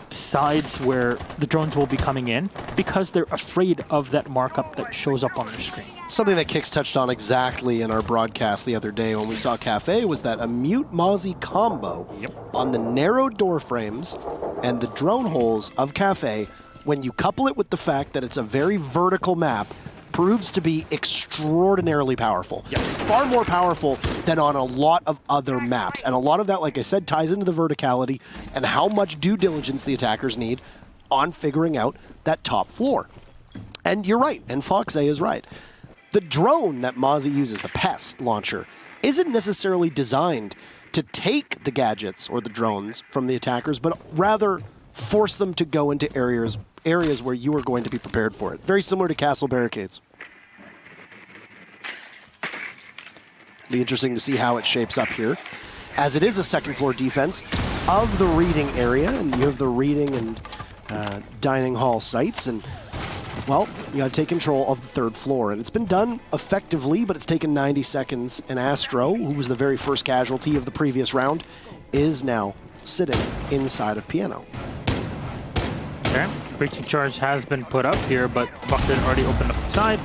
A: sides where the drones will be coming in because they're afraid of that markup that shows up on their screen.
B: Something that Kix touched on exactly in our broadcast the other day when we saw Cafe was that a mute Mozzie combo on the narrow door frames and the drone holes of Cafe, when you couple it with the fact that it's a very vertical map, proves to be extraordinarily powerful.
A: Yes.
B: Far more powerful than on a lot of other maps. And a lot of that, like I said, ties into the verticality and how much due diligence the attackers need on figuring out that top floor. And you're right, and Foxe is right. The drone that Mozzie uses, the Pest launcher, isn't necessarily designed to take the gadgets or the drones from the attackers, but rather force them to go into areas where you are going to be prepared for it. Very similar to castle barricades. Be interesting to see how it shapes up here, as it is a second floor defense of the reading area, and you have the reading and dining hall sites, and well, you got to take control of the third floor, and it's been done effectively, but it's taken 90 seconds, and Astro, who was the very first casualty of the previous round, is now sitting inside of Piano.
A: Okay, breaching charge has been put up here, but Bucket already opened up the side.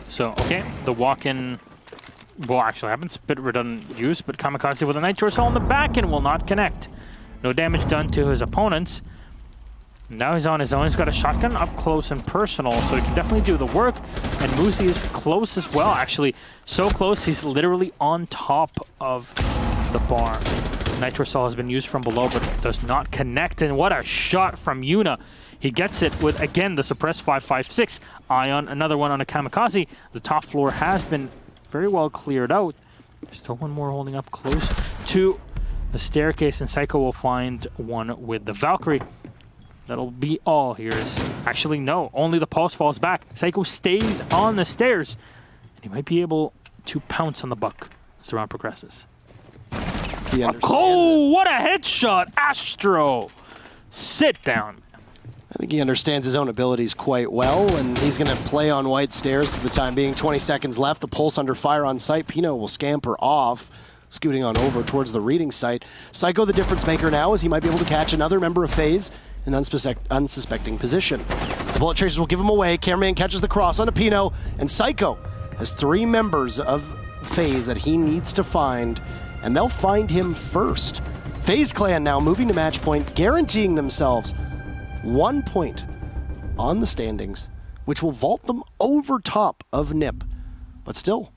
A: So, okay, the walk-in will actually happen. It's a bit redundant use, but Kamikaze with a Nitro Cell on the back end will not connect. No damage done to his opponents. Now he's on his own. He's got a shotgun up close and personal, so he can definitely do the work. And Muzi is close as well, actually. So close, he's literally on top of the bar. Nitro Cell has been used from below, but does not connect. And what a shot from Yuna. He gets it with, again, the suppressed 5.56. Ion, another one on a Kamikaze. The top floor has been very well cleared out. There's still one more holding up close to the staircase, and Psycho will find one with the Valkyrie. That'll be all here. Actually, no. Only the pulse falls back. Psycho stays on the stairs, and he might be able to pounce on the buck as the round progresses. Oh, what a headshot! Astro! Sit down.
B: I think he understands his own abilities quite well, and he's going to play on white stairs for the time being. 20 seconds left. The pulse under fire on site. Pino will scamper off, scooting on over towards the reading site. Psycho, the difference maker now, as he might be able to catch another member of FaZe in unsuspecting position. The bullet chasers will give him away. Cameraman catches the cross onto Pino, and Psycho has 3 members of FaZe that he needs to find, and they'll find him first. FaZe Clan now moving to match point, guaranteeing themselves 1 point on the standings, which will vault them over top of NIP. But still,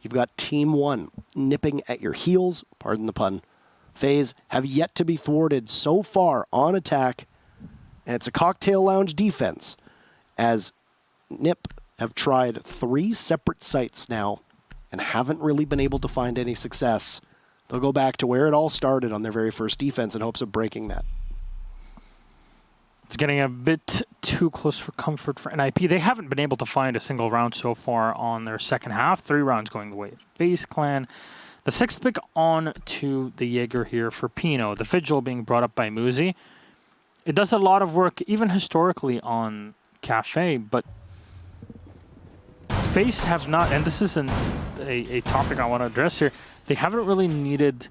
B: you've got Team 1 nipping at your heels, pardon the pun. FaZe have yet to be thwarted so far on attack, and it's a cocktail lounge defense, as NIP have tried 3 separate sites now and haven't really been able to find any success. They'll go back to where it all started on their very first defense in hopes of breaking that.
A: It's getting a bit too close for comfort for NIP. They haven't been able to find a single round so far on their second half. 3 rounds going the way of FaZe Clan. The 6th pick on to the Jaeger here for Pino. The Vigil being brought up by Muzi. It does a lot of work, even historically, on Cafe, but FaZe have not, and this isn't a topic I want to address here, they haven't really needed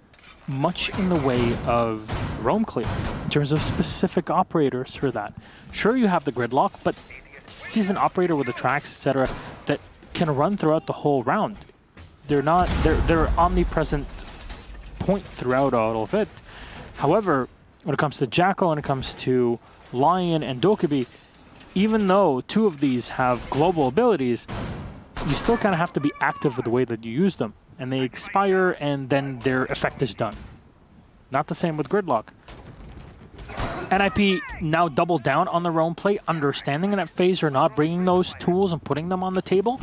A: much in the way of roam clear in terms of specific operators for that. Sure, you have the gridlock, but she's an operator with the tracks, etc., that can run throughout the whole round. They're omnipresent point throughout all of it. However, when it comes to Jackal, when it comes to Lion and Dokkaebi, even though 2 of these have global abilities, you still kind of have to be active with the way that you use them. And they expire, and then their effect is done. Not the same with Gridlock. NIP now doubled down on their own play, understanding that FaZe are not bringing those tools and putting them on the table.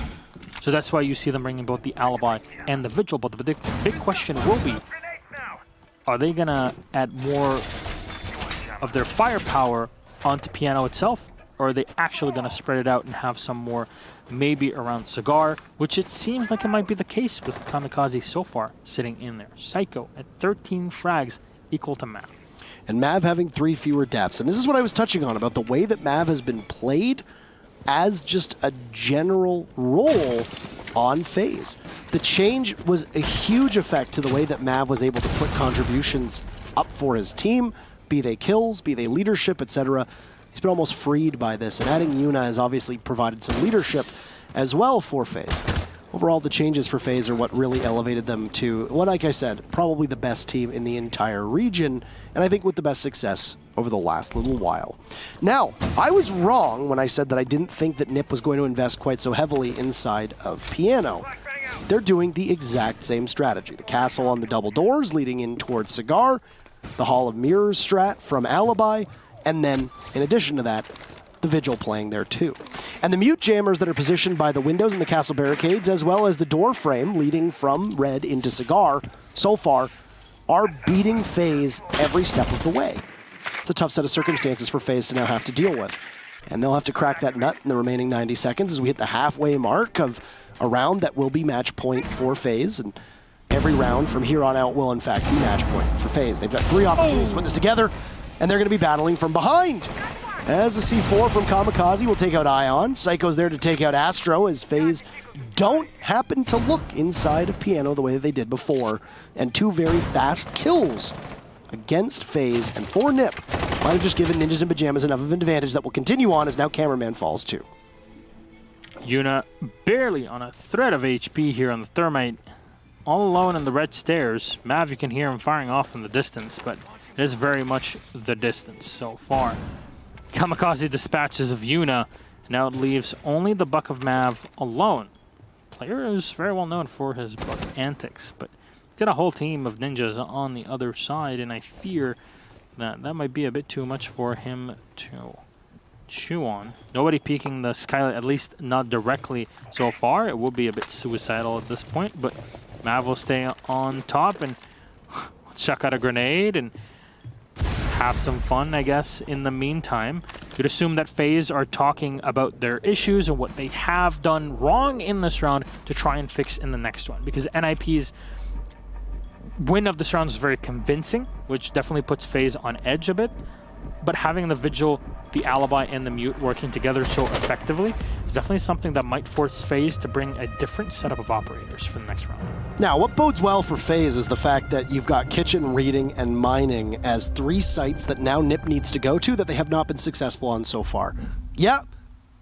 A: So that's why you see them bringing both the Alibi and the Vigil. But the big question will be, are they going to add more of their firepower onto Piano itself? Or are they actually going to spread it out and have some more maybe around Cigar, which it seems like it might be the case with Kamikaze so far sitting in there. Psycho at 13 frags equal to Mav.
B: And Mav having 3 fewer deaths. And this is what I was touching on about the way that Mav has been played as just a general role on FaZe. The change was a huge effect to the way that Mav was able to put contributions up for his team, be they kills, be they leadership, etc. He's been almost freed by this, and adding Yuna has obviously provided some leadership as well for FaZe. Overall, the changes for FaZe are what really elevated them to, what, like I said, probably the best team in the entire region, and I think with the best success over the last little while. Now, I was wrong when I said that I didn't think that NIP was going to invest quite so heavily inside of Piano. They're doing the exact same strategy. The castle on the double doors leading in towards Cigar, the Hall of Mirrors strat from Alibi, and then, in addition to that, the Vigil playing there too. And the mute jammers that are positioned by the windows in the castle barricades, as well as the door frame leading from Red into Cigar, so far, are beating FaZe every step of the way. it's a tough set of circumstances for FaZe to now have to deal with. And they'll have to crack that nut in the remaining 90 seconds as we hit the halfway mark of a round that will be match point for FaZe. And every round from here on out will, in fact, be match point for FaZe. They've got 3 opportunities to put this together, and they're going to be battling from behind. As a C4 from Kamikaze will take out Ion. Psycho's there to take out Astro as FaZe don't happen to look inside of Piano the way that they did before. And 2 very fast kills against FaZe and for Nip might have just given Ninjas in Pyjamas enough of an advantage that will continue on as now Cameraman falls too.
A: Yuna barely on a thread of HP here on the Thermite. All alone in the red stairs. Mav, you can hear him firing off in the distance, but it is very much the distance so far. Kamikaze dispatches of Yuna. Now it leaves only the Buck of Mav alone. Player is very well known for his Buck antics, but he's got a whole team of ninjas on the other side, and I fear that that might be a bit too much for him to chew on. Nobody peeking the skylight, at least not directly so far. It will be a bit suicidal at this point, but Mav will stay on top and chuck out a grenade and have some fun, I guess, in the meantime. You'd assume that FaZe are talking about their issues and what they have done wrong in this round to try and fix in the next one, because NIP's win of this round is very convincing, which definitely puts FaZe on edge a bit. But having the Vigil, the Alibi, and the Mute working together so effectively is definitely something that might force FaZe to bring a different setup of operators for the next round.
B: Now, what bodes well for FaZe is the fact that you've got Kitchen, Reading, and Mining as 3 sites that now Nip needs to go to that they have not been successful on so far. Yeah,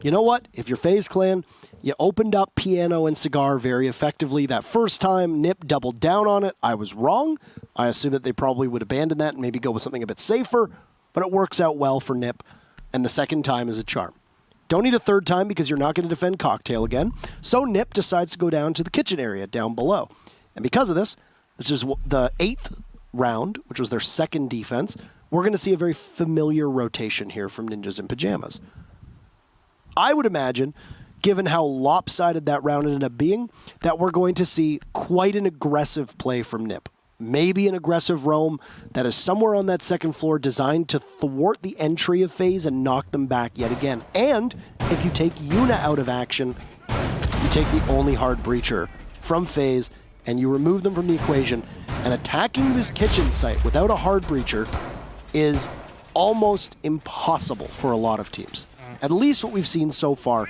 B: you know what? If you're FaZe Clan, you opened up Piano and Cigar very effectively. That first time, Nip doubled down on it. I was wrong. I assume that they probably would abandon that and maybe go with something a bit safer, but it works out well for Nip, and the second time is a charm. Don't need a third time because you're not going to defend Cocktail again, so Nip decides to go down to the kitchen area down below. And because of this, which is the 8th round, which was their second defense, we're going to see a very familiar rotation here from Ninjas in Pyjamas. I would imagine, given how lopsided that round ended up being, that we're going to see quite an aggressive play from Nip. Maybe an aggressive roam that is somewhere on that second floor designed to thwart the entry of FaZe and knock them back yet again. And if you take Yuna out of action, you take the only hard breacher from FaZe and you remove them from the equation. And attacking this kitchen site without a hard breacher is almost impossible for a lot of teams. At least what we've seen so far.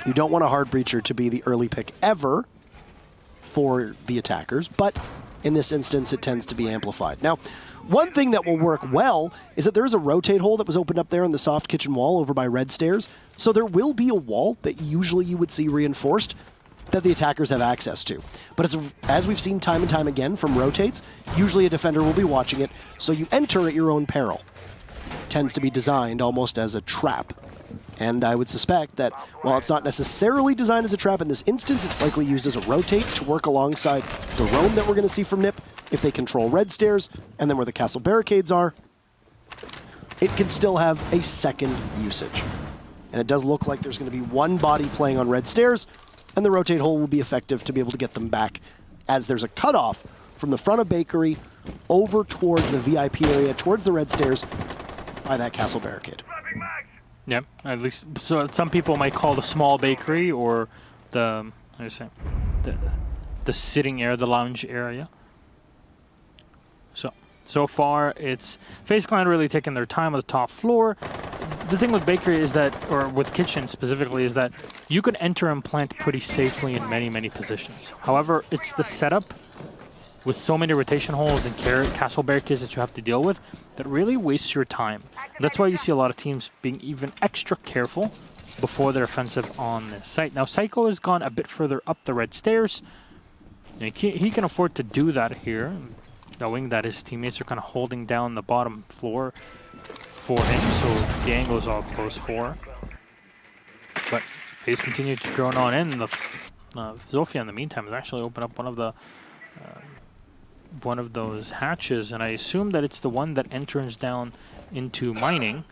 B: You don't want a hard breacher to be the early pick ever for the attackers, but in this instance, it tends to be amplified. Now, one thing that will work well is that there is a rotate hole that was opened up there in the soft kitchen wall over by red stairs. So there will be a wall that usually you would see reinforced that the attackers have access to. But as we've seen time and time again from rotates, usually a defender will be watching it, so you enter at your own peril. It tends to be designed almost as a trap. And I would suspect that while it's not necessarily designed as a trap in this instance, it's likely used as a rotate to work alongside the roam that we're going to see from Nip if they control red stairs, and then where the castle barricades are, it can still have a second usage. And it does look like there's going to be one body playing on red stairs, and the rotate hole will be effective to be able to get them back as there's a cutoff from the front of Bakery over towards the VIP area, towards the red stairs by that castle barricade.
A: Yep, at least so. Some people might call the small bakery or the sitting area, the lounge area. So far, it's FaZe Clan really taking their time on the top floor. The thing with bakery is that, or with kitchen specifically, is that you can enter and plant pretty safely in many positions. However, it's the setup with so many rotation holes and castle barricades that you have to deal with that really wastes your time. That's why you see a lot of teams being even extra careful before their offensive on this site. Now, Psycho has gone a bit further up the red stairs. And he can afford to do that here, knowing that his teammates are kind of holding down the bottom floor for him, so the angle is all close for. But FaZe continue to drone on in. Zofia, in the meantime, has actually opened up one of those hatches, and I assume that it's the one that enters down into mining.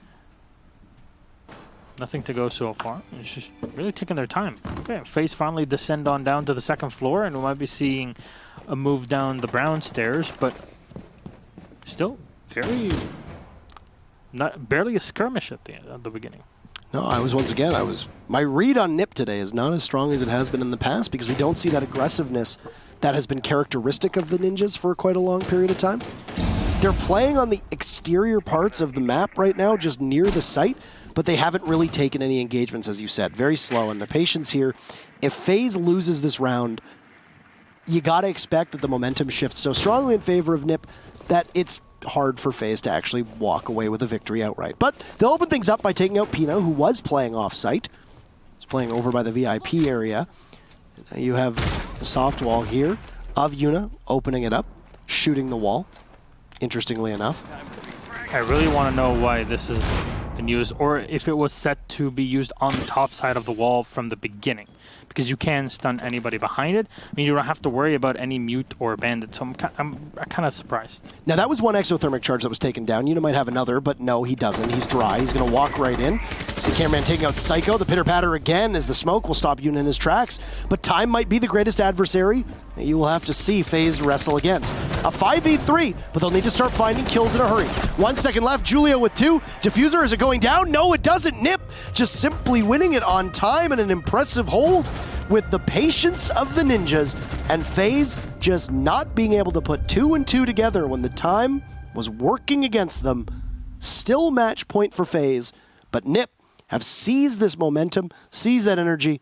A: Nothing to go so far. It's just really taking their time. Okay, FaZe finally descend on down to the second floor, and we might be seeing a move down the brown stairs, but still very barely a skirmish at the beginning.
B: No, my read on Nip today is not as strong as it has been in the past because we don't see that aggressiveness that has been characteristic of the Ninjas for quite a long period of time. They're playing on the exterior parts of the map right now, just near the site, but they haven't really taken any engagements, as you said. Very slow, and the patience here. If FaZe loses this round, you got to expect that the momentum shifts so strongly in favor of Nip that it's hard for FaZe to actually walk away with a victory outright. But they'll open things up by taking out Pino, who was playing off-site. He's playing over by the VIP area. Now you have the soft wall here of Yuna opening it up, shooting the wall, interestingly enough.
A: I really want to know why this has been used, or if it was set to be used on the top side of the wall from the beginning, because you can stun anybody behind it. I mean, you don't have to worry about any mute or bandit, so I'm kind of surprised.
B: Now, that was one exothermic charge that was taken down. Yuna might have another, but no, he doesn't. He's dry. He's going to walk right in. See cameraman taking out Psycho. The pitter-patter again as the smoke will stop Yuna in his tracks, but time might be the greatest adversary you will have to see FaZe wrestle against. A 5v3, but they'll need to start finding kills in a hurry. 1 second left, Julio with 2. Diffuser, is it going down? No, it doesn't. Nip just simply winning it on time and an impressive hold with the patience of the Ninjas, and FaZe just not being able to put 2 and 2 together when the time was working against them. Still match point for FaZe, but Nip have seized this momentum, seized that energy,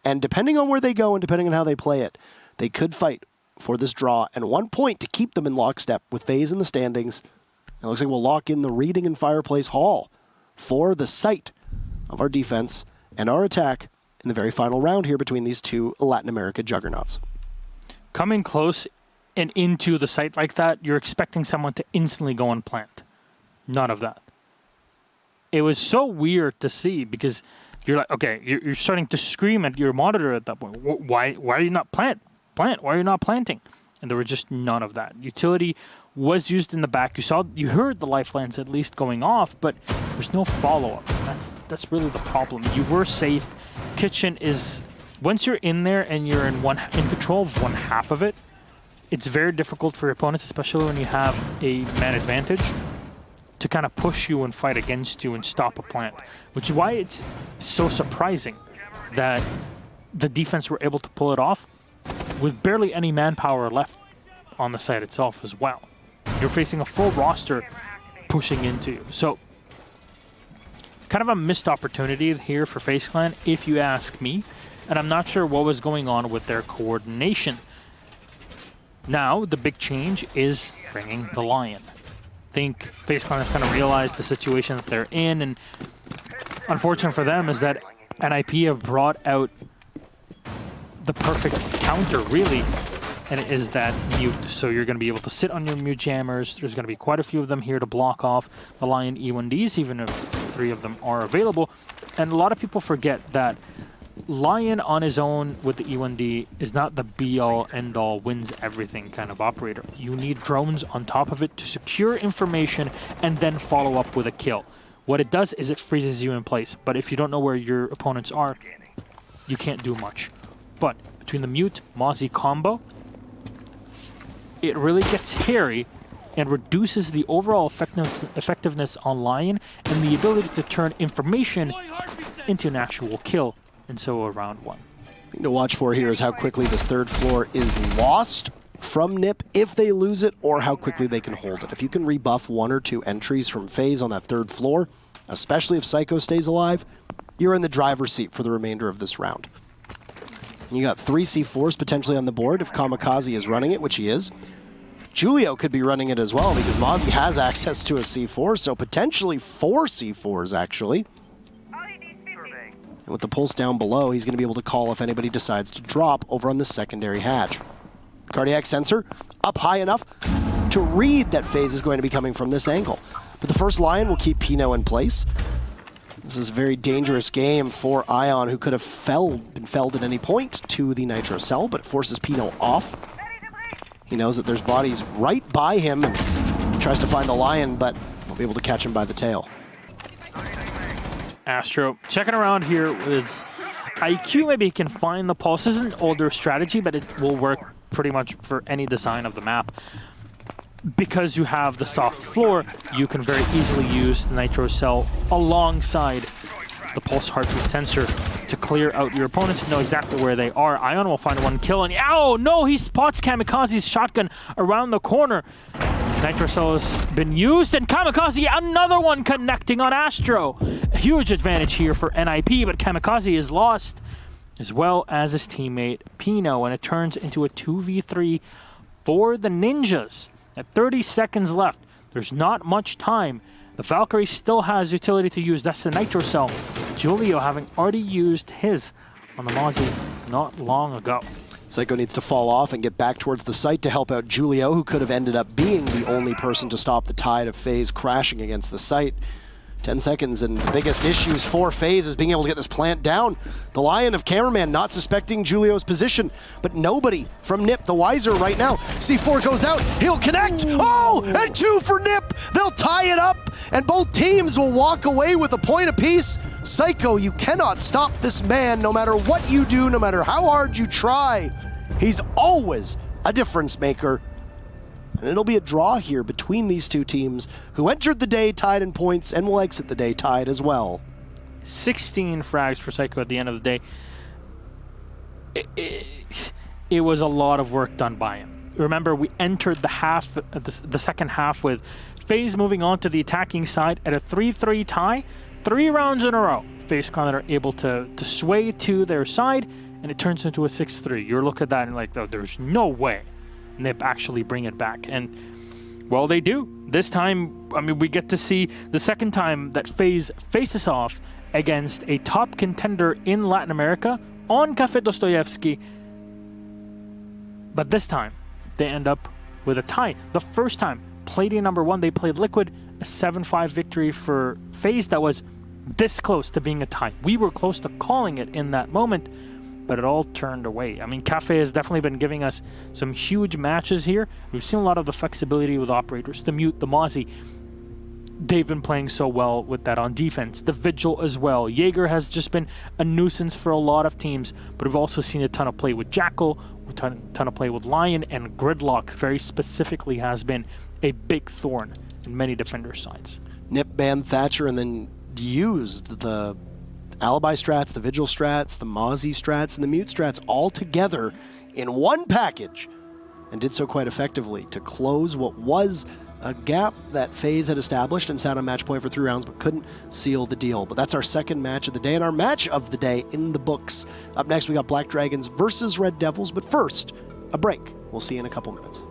B: and depending on where they go and depending on how they play it, they could fight for this draw and 1 point to keep them in lockstep with FaZe in the standings. It looks like we'll lock in the Reading and Fireplace Hall for the site of our defense and our attack in the very final round here between these two Latin America juggernauts.
A: Coming close and into the site like that, you're expecting someone to instantly go and plant. None of that. It was so weird to see because you're like, okay, you're starting to scream at your monitor at that point. Why are you not plant? Why are you not planting? And there was just none of that. Utility was used in the back. You heard the lifelines at least going off, but there's no follow-up. That's really the problem. You were safe. Kitchen is, once you're in there and you're in control of one half of it, it's very difficult for your opponents, especially when you have a man advantage, to kind of push you and fight against you and stop a plant. Which is why it's so surprising that the defense were able to pull it off with barely any manpower left on the site itself as well. You're facing a full roster pushing into you. So, kind of a missed opportunity here for FaZe Clan, if you ask me. And I'm not sure what was going on with their coordination. Now, the big change is bringing the Lion. I think FaZe Clan has kind of realized the situation that they're in, and unfortunate for them is that NIP have brought out the perfect counter, really, and it is that mute. So you're going to be able to sit on your mute jammers. There's going to be quite a few of them here to block off the Lion E1Ds, even if 3 of them are available. And a lot of people forget that Lion on his own with the E1D is not the be-all, end-all, wins everything kind of operator. You need drones on top of it to secure information and then follow up with a kill. What it does is it freezes you in place. But if you don't know where your opponents are, you can't do much. But between the mute Mozzie combo, it really gets hairy and reduces the overall effectiveness on Lion and the ability to turn information into an actual kill. And so a round 1.
B: Thing to watch for here is how quickly this third floor is lost from Nip if they lose it, or how quickly they can hold it. If you can rebuff 1 or 2 entries from FaZe on that third floor, especially if Psycho stays alive, you're in the driver's seat for the remainder of this round. You got 3 C4s potentially on the board if Kamikaze is running it, which he is. Julio could be running it as well because Mozzie has access to a C4, so potentially 4 C4s actually. And with the pulse down below, he's going to be able to call if anybody decides to drop over on the secondary hatch. Cardiac sensor up high enough to read that FaZe is going to be coming from this angle. But the first Lion will keep Pino in place. This is a very dangerous game for Ion, who could have been felled at any point to the Nitro Cell, but forces Pino off. He knows that there's bodies right by him and tries to find the Lion, but won't be able to catch him by the tail.
A: Astro checking around here with IQ. Maybe he can find the pulse. This is an older strategy, but it will work pretty much for any design of the map. because you have the soft floor, you can very easily use the Nitro Cell alongside the pulse heartbeat sensor to clear out your opponents and know exactly where they are. Ion will find one kill, and oh no, he spots Kamikaze's shotgun around the corner. Nitro Cell has been used, and Kamikaze, another one connecting on Astro. A huge advantage here for NIP, but Kamikaze is lost, as well as his teammate Pino, and it turns into a 2v3 for the Ninjas. At 30 seconds left, there's not much time. The Valkyrie still has utility to use, that's the Nitro Cell. Julio having already used his on the Mozzie not long ago.
B: Psycho needs to fall off and get back towards the site to help out Julio, who could have ended up being the only person to stop the tide of FaZe crashing against the site. 10 seconds, and the biggest issues for FaZe is being able to get this plant down. The Lion of Cameraman not suspecting Julio's position, but nobody from Nip, the wiser right now. C4 goes out, he'll connect! Oh, and 2 for Nip! They'll tie it up, and both teams will walk away with a point apiece. Psycho, you cannot stop this man no matter what you do, no matter how hard you try. He's always a difference maker. And it'll be a draw here between these two teams who entered the day tied in points and will exit the day tied as well.
A: 16 frags for Psycho at the end of the day. It was a lot of work done by him. Remember, we entered the second half with FaZe moving on to the attacking side at a 3-3 tie. 3 rounds in a row, FaZe Clan are able to sway to their side, and it turns into a 6-3. You look at that and like, oh, there's no way Nip actually bring it back. And, well, they do. This time, I mean, we get to see the second time that FaZe faces off against a top contender in Latin America on Café Dostoyevsky. But this time, they end up with a tie. The first time, Palladium #1, they played Liquid, a 7-5 victory for FaZe that was this close to being a tie. We were close to calling it in that moment, but it all turned away. I mean, Cafe has definitely been giving us some huge matches here. We've seen a lot of the flexibility with operators, the Mute, the Mozzie. They've been playing so well with that on defense. The Vigil as well. Jaeger has just been a nuisance for a lot of teams, but we've also seen a ton of play with Jackal, a ton of play with Lion, and Gridlock very specifically has been a big thorn in many defenders' sides.
B: Nip banned Thatcher and then used the Alibi strats, the Vigil strats, the Mozzie strats, and the Mute strats all together in one package, and did so quite effectively to close what was a gap that FaZe had established and sat on match point for 3 rounds, but couldn't seal the deal. But that's our second match of the day, and our match of the day in the books. Up next, we got Black Dragons versus Red Devils, but first, a break. We'll see you in a couple minutes.